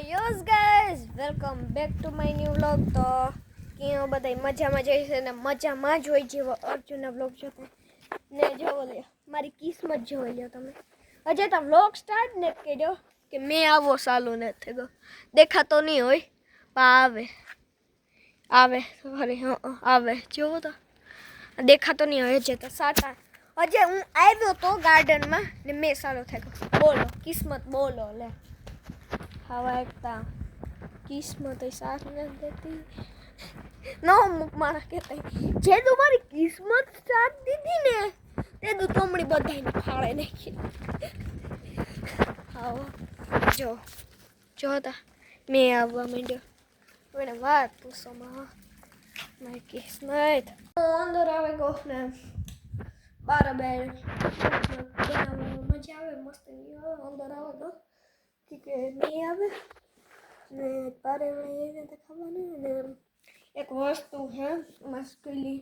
Yes guys welcome back to my new vlog. તો કેવું બધા મજામાં જઈશે ને મજામાં જ હોય જેવો અર્જુનના વ્લોગ જોતે ને જોવો લે મારી કિસ્મત જોઈ લ્યો તમે. હજે તો વ્લોગ સ્ટાર્ટ ને કર્યો કે મેં આવો સાલું નથી થયો, દેખાતો નહીં હોય પણ આવે સોરી આવે જોવો તો દેખાતો નહીં હોય. હજે તો સાટા હજે હું આવ્યો તો ગાર્ડનમાં ને મેં સારો થયો. બોલો કિસ્મત બોલો લે. हवा एकता किस्मत साथ नहीं देती नो मारा कहता है जे तुम्हारी किस्मत साथ दी थी ने ते तो तुमड़ी बधाई ने फाड़े नहीं आओ जो जो था मैं आवा मंड्यो मैंने बात पूछो मां माय किस्मत अंदर आवे गो ने 12 बेर मजा आवे मस्त अंदर आवे गो કે નહીં આવે ને તારે એને તો ખબર નહીં ને એક વસ્તુ હે મસ્કલી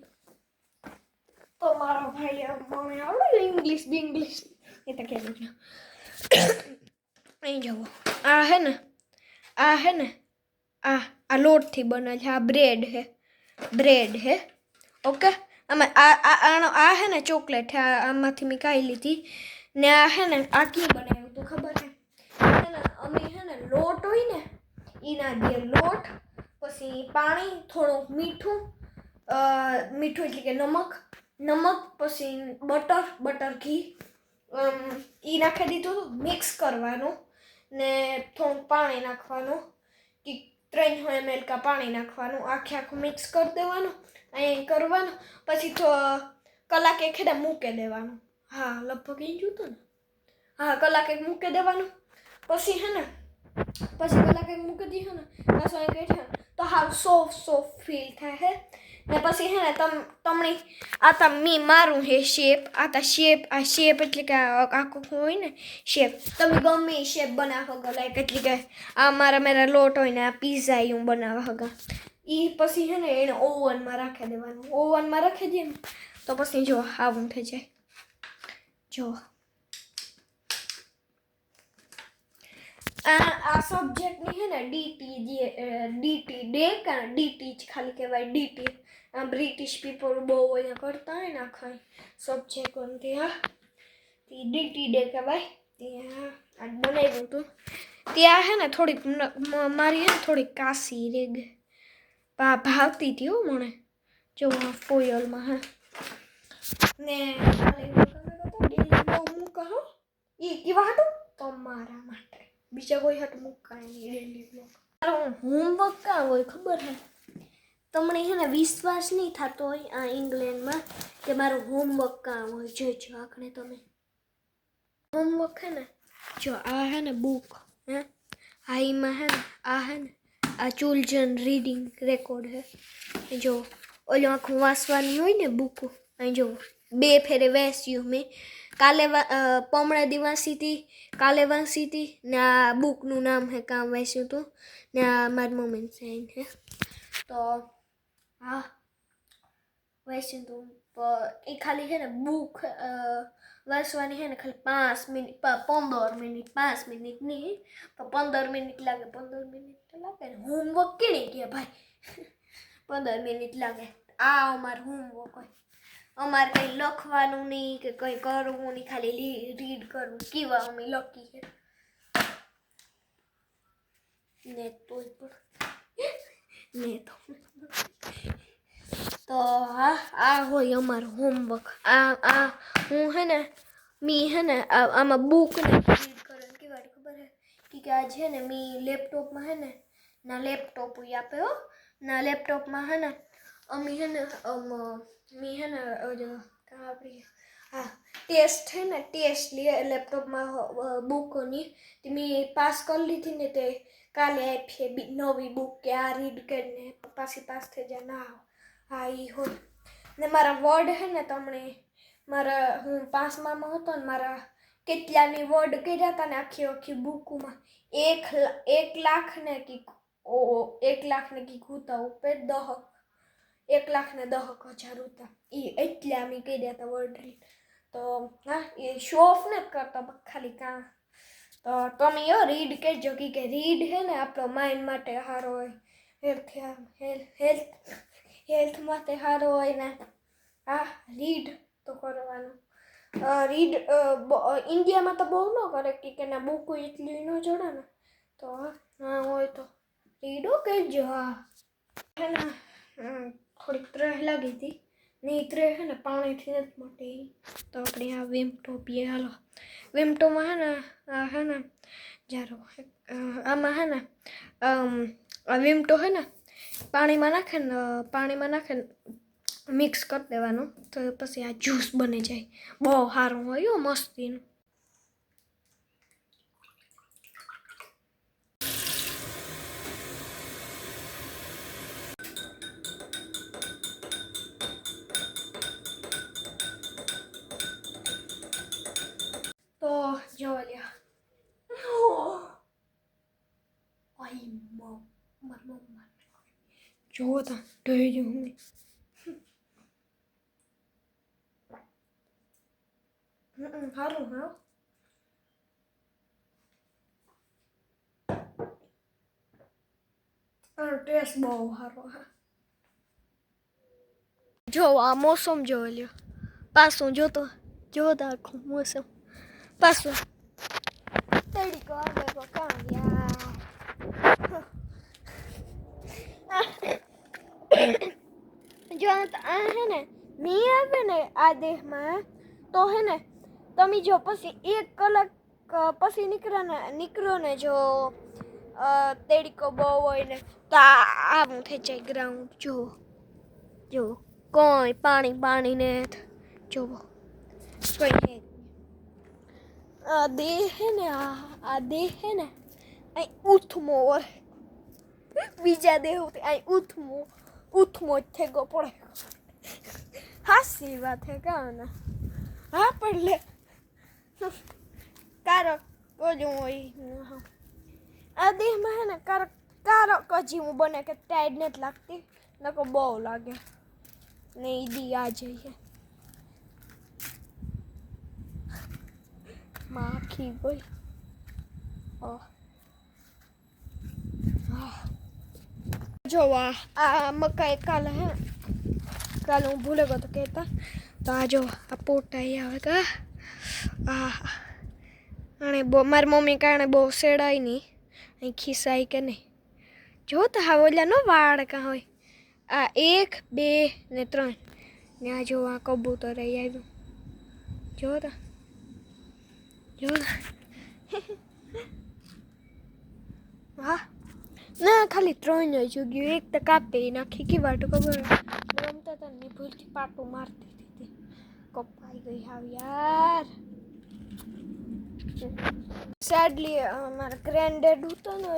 તો મારો ભાઈ મને આવડે ઇંગ્લિશ એ તો કે દીધું અહીં જવો આ હે ને આ લોટથી બને છે. આ બ્રેડ હે ઓકે. આમાં આ હે ને ચોકલેટ હે આમાંથી મેં ખાઈ લીધી ને આ હે ને આ કી બનાવ્યું તો ખબર છે અમે હે ને લોટ હોય ને એના દે લોટ પછી પાણી થોડું મીઠું એટલે કે નમક પછી બટર ઘી એ નાખી દીધું મિક્સ કરવાનું ને થોડું પાણી નાખવાનું કે 300 ml કા પાણી નાખવાનું આખું મિક્સ કરી દેવાનું અહીં કરવાનું પછી તો કલાક એક ખેડા મૂકી દેવાનું. હા લગભગ એ જોતું ને હા કલાક એક મૂકી દેવાનું પછી હે ને પછી કલાક એક મૂકી દી હે ને પાછો અહીં કહે તો હાવ સોફ્ટ ફીલ થાય હે ને પછી હે ને તમને આ તા મી મારું હે શેપ આ શેપ એટલે કે આખું હોય ને શેપ તમે ગમે શેપ બનાવો હગો લાઈક એટલે કે આ મારા લોટ હોય ને આ પીઝા હું બનાવવા હગા એ પછી હે ને એને ઓવનમાં રાખી દેવાનું. ઓવનમાં રાખી દઈએ ને તો પછી જો આવું થઈ જાય. જો આ સબ્જેક્ટની હે ને ડીટી ડે કે ડીટી જ ખાલી કહેવાય ડીટી. આ બ્રિટિશ પીપલ બહુ અહીંયા કરતા હોય ને આખા સબ્જેક્ટ ઓનથી હા ડીટી ડે કહેવાય. ત્યાં આ બનાવ્યું હતું ત્યાં હે ને થોડીક મારી હે ને થોડીક કાશી રેગ ભાવતી હતી હો મને જો ફોયલમાં હા ને મૂકા હો એ કેવા હતું તમારા માટે બીજા કોઈ હાટ મુકાય નહીં ડેલી બ્લોગ. મારો હોમવર્ક કાં હોય ખબર હે તમને હે ને વિશ્વાસ નહીં થતો હોય આ ઇંગ્લેન્ડમાં કે મારું હોમવર્ક કાં હોય. જોઈજો આખણે તમે હોમવર્ક હે ને જો આ હે ને બુક હે આ એમાં હે ને આ ચિલ્ડ્રન રીડિંગ રેકોર્ડ હે જો ઓલું આખું વાંચવાની હોય ને બુક અહીં જો 2 ફેરે વાંચ્યું મેં કાલે પમણા દી વાંચી હતી કાલે વાંચી હતી ને આ બુકનું નામ હે કામ વાંચ્યું હતું ને આ મારી મમ્મીને સાઈન હે તો હા વાંચ્યું હતું એ ખાલી છે ને બુક વાંચવાની છે ને ખાલી 5 મિનિટ 15 મિનિટ 5 મિનિટ નહીં તો 15 મિનિટ લાગે 15 મિનિટ તો લાગે ને હોમવર્ક કેને ગયા ભાઈ 15 મિનિટ લાગે. આ અમારું હોમવર્ક હોય. અમારે કંઈ લખવાનું નહીં કે કંઈ કરવું નહીં ખાલી રીડ કરવું કેવા અમે લખી છે ને તોય પણ તો આ હોય અમારું હોમવર્ક. આ હું હે ને આમાં બુક ને રીડ કરવાનું કેવા ખબર હે કે આ છે ને મી લેપટોપમાં હે ને ના લેપટોપ આપે હો ના લેપટોપમાં હે ને અમી હે ને મી હે ને આપણી હા ટેસ્ટ હે ને ટેસ્ટ લેપટોપમાં બુકોની તે મેં પાસ કરી લીધી ને તે કાલે આપીએ નવી બુક કે આ રીડ કરીને પાછી પાસ થઈ જાય ના હા એ હોય ને મારા વર્ડ હે ને તમને મારા હું 5મામાં હતો ને મારા કેટલાની વર્ડ કર્યા હતા ને આખી બુકમાં 1 લાખ ને કી 1 લાખ ને કી હોતા ઉપર 1,10,000 હતા એ એટલા અમે કર્યા હતા વર્ડ રીડ. તો હા એ શો ઓફ નથી કરતા ખાલી કાં તો તમે રીડ કહેજો કે રીડ હે ને આપણો માઇન્ડ માટે સારો હોય, હેલ્થ માટે સારો હોય ને. હા, રીડ તો કરવાનું. રીડ ઇન્ડિયામાં તો બહુ ન કરે કે ના બુક એટલી ન જોડે ને, તો હા હોય તો રીડો કહેજો. હા હે ને થોડીક ત્રહ લાગી હતી ને, એ ત્રહ હે ને પાણીથી નથી મોટી. તો આપણે આ વિમટો પીએ. હાલો વિમટોમાં હે ને જારો આમાં હે ને આ વિમટો હે ને પાણીમાં નાખે ને મિક્સ કરી દેવાનું, તો પછી આ જ્યુસ બની જાય. બહુ સારું હોય મસ્તીનું. તો જો લ્યા જો તા ઢળી જો હું સારું. હા ટેસ્ટ બહુ સારો. હા જો આ મોસમ જોઈ લ્યો પાછું જોતા આખું મોસમ પાછું તડીકો આવે તો કામ જો આ હે ને મી આવે ને આ દેહમાં, તો હે ને તમે જો પછી 1 કલાક પછી નીકળો ને જો તડીકો બહુ હોય ને, તો આવું થઈ જાય ગ્રાઉન્ડ. જો કોઈ પાણી ને જોવો કોઈ આ દેહ હે ને આ દેહ હે ને અહીં ઉથમો હોય બીજા દેહ અહીં ઉથમો જ થેગો પડે. હાસી વાત હે કાને. હા પણ લે કારક ઓલું હોય આ દેહમાં હે ને કારક હજી હું બને કે ટાઈડ નથી લાગતી, નકો બહુ લાગે ને. ઈ દી આ જઈએ માખી ગઈ. જો આ મકાઈ કાલે હું ભૂલે ગયો તો કહેતા. તો આ જો આ પોટા આવે કા આણે મારી મમ્મી કારણે બહુ સેડાય નહીં, અહીં ખિસાય કે નહીં. જો તો હા ઓલા નો વાળ કાં હોય. આ 1 2 ને 3 ને આ જો આ કબૂતર આવ્યું. જો હા ના ખાલી 3 જ ઉગ્યું. એક તો કાપી નાખી કી વાટું ખબર રમતા હતા ને ભૂલથી પાટું મારતી હતી, કપાઈ ગઈ. હાવ યાર સેડલી મારા ગ્રેન્ડેડ હતો ને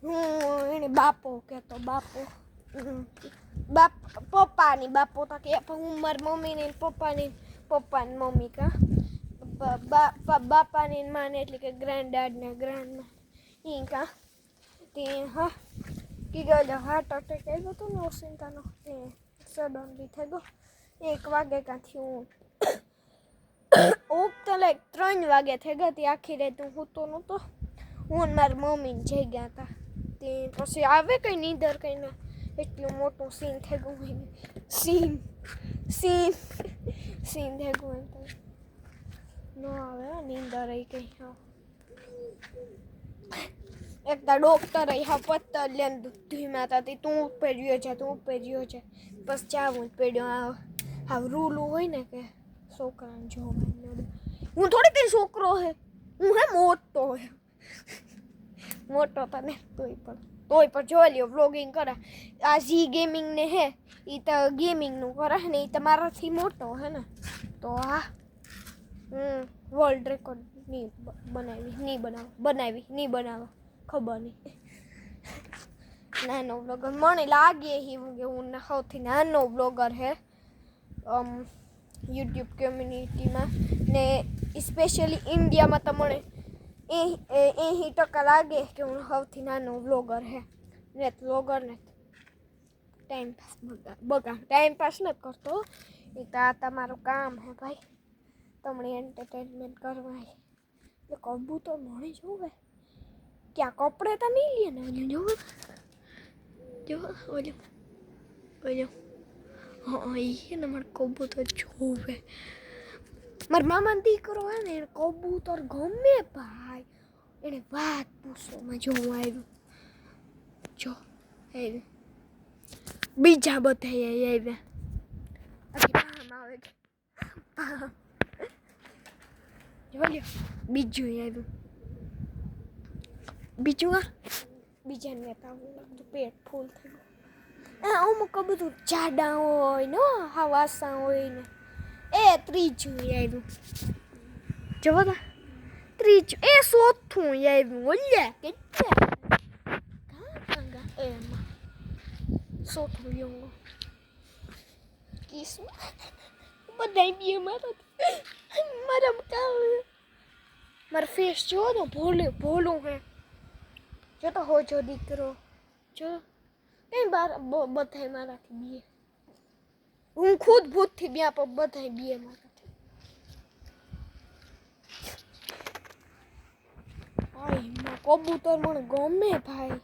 હું એને બાપો કહેતો. પપ્પાની બાપો તો કે હું મારી મમ્મીની પપ્પાની મમ્મી કા બાપાની માને એટલે કે ગ્રેન્ડડેડ ને ગ્રેન્ડમાં ઈ કા તે હા કી ગયો હાર્ટ અટેક આવ્યો હતો ને ઓસિંતાનો, તે સડનલી થઈ ગયો 1 વાગે કાંથી. હું તો લાઈક 3 વાગે થઈ ગઈ હતી. આખી રાત હું સૂતો નહોતો. હું ને મારી મમ્મી જઈ ગયા હતા. તે પછી આવે કઈ નીંદર કઈ ના, એટલું મોટું સીન થઈ ગયું. સીન થઈ ગયું ન આવે નીંદર એ કઈ. એક તો ડોક્ટર હા પત્તર લઈને ધીમા હતા. તું પહેર્યો છે બસ ચાવું જ પડ્યો. હા રૂલું હોય ને કે છોકરાને જોવાનું. હું થોડી કઈ છોકરો હે, હું હે મોટો તને તોય પણ જોઈ લ્યો વ્લોગિંગ કરે. આ ઝી ગેમિંગ ને હે એ તો ગેમિંગ નું કરે ને, એ તમારાથી મોટો હે ને. તો હા વર્લ્ડ રેકોર્ડ બનાવે ખબર નહીં. નાનો બ્લોગર મને લાગે કે હું સૌથી નાનો બ્લોગર હે યુટ્યુબ કમ્યુનિટીમાં ને સ્પેશિયલી ઇન્ડિયામાં. તો મને 80% લાગે કે હું સૌથી નાનો બ્લોગર હે ને. બ્લોગર ને ટાઈમપાસ નથી કરતો, એ તો આ તમારું કામ હે ભાઈ. તમને એન્ટરટેનમેન્ટ કરવા ये कबूतर मोड़े जोवे क्या कपड़े तो नहीं लिए ना जो जो ओलो ओलो हाँ ये ना मार कबूतर जोवे मार मामा दीकरो है ने कबूतर गमे भाई એને વાત પૂછો માં જો આવ્યું જો આવ્યું બીજા બધા આવ્યા અરે પામ આવે પામ જો લ્યો બીજું આવ્યું બીજું આ બીજાને તાવું લાગતું પેટ ફૂલ થઈ ગયું અમુક બધું જાડા હોય ને હા વાસા હોય ને એ ત્રીજું આવ્યું જો બધા ત્રીજું એ ચોથું આવ્યું ઓલ્યા કેટલા કાંગા એમાં ચોથું એવું કિસ બધા બી મારા મારા ફેસ જો તો ભોલું હે જો તો હો જો દીકરો જો કઈ બાર બધા મારાથી બીએ હું ખુદ ભૂતથી બ્યા પર બધા બીએ મારાથી આઈ કબૂતર મને ગમે ભાઈ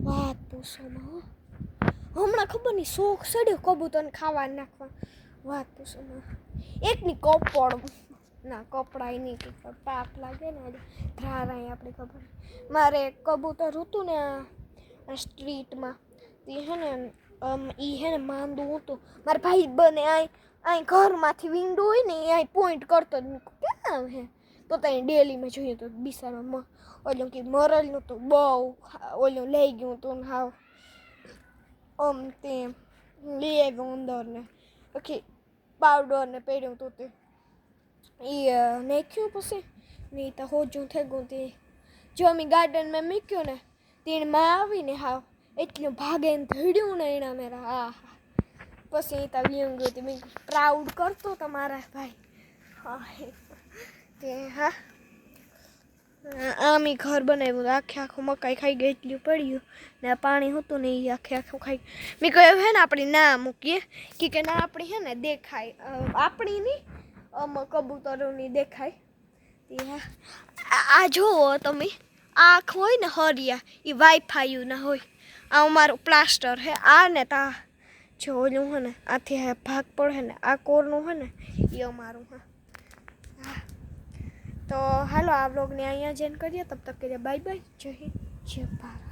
વાત પૂછો માં હમણાં ખબર નહીં શોખ સડ્યો કબૂતરને ખાવા નાખવા વાત પૂછો માં એકની કપડ ના કપડાય નહીં કે પાપ લાગે ને ધારાય આપણે ખબર મારે કબૂતર હતું ને સ્ટ્રીટમાં એ હે ને હે ને માંદું હતું મારા ભાઈ બને અહીં ઘરમાંથી વિન્ડો હોય ને એ અહીં પોઈન્ટ કરતો જ મૂકું ક્યાં હે તો ત્યાં ડેલીમાં જોઈએ તો બિસારમાં ઓલું કે મરલનું તો બહુ ઓલું લઈ ગયું હતું ને હાવ તે લઈ આવ્યું અંદર ને ઓકે પાવડર ને પહેર્યું હતું તે એ નાખ્યું પછી નહીં તો હોજું થઈ ગયું તે જો અમે ગાર્ડનમાં મૂક્યું ને તેમાં આવીને હાવ એટલું ભાગે ને ધડ્યું ને એના મેરા હા હા પછી એ તો વ્યંગ હતી મેં પ્રાઉડ કરતો તમારા ભાઈ હા તે હા આમ ઘર બનાવ્યું આખે આખું મકાઈ ખાઈ ગઈ એટલું પડ્યું ને પાણી હતું ને એ આખે આખું ખાઈ મેં કહ્યું હે ને આપણે ના મૂકીએ કે ના આપણી હે ને દેખાય આપણી નહીં કબૂતરોની દેખાય તે આ જુઓ તમે આંખ હોય ને હરિયા એ વાઈફાઈ ના હોય આ અમારું પ્લાસ્ટર હે આ ને તા જો ઓલું હે ને આથી હે ભાગ પડે ને આ કોરનું હે ને એ અમારું હે તો હાલો આ વ્લોગને અહીંયા જેન કરીએ તબ તક કે બાય બાય જય હિન્દ જય ભારત.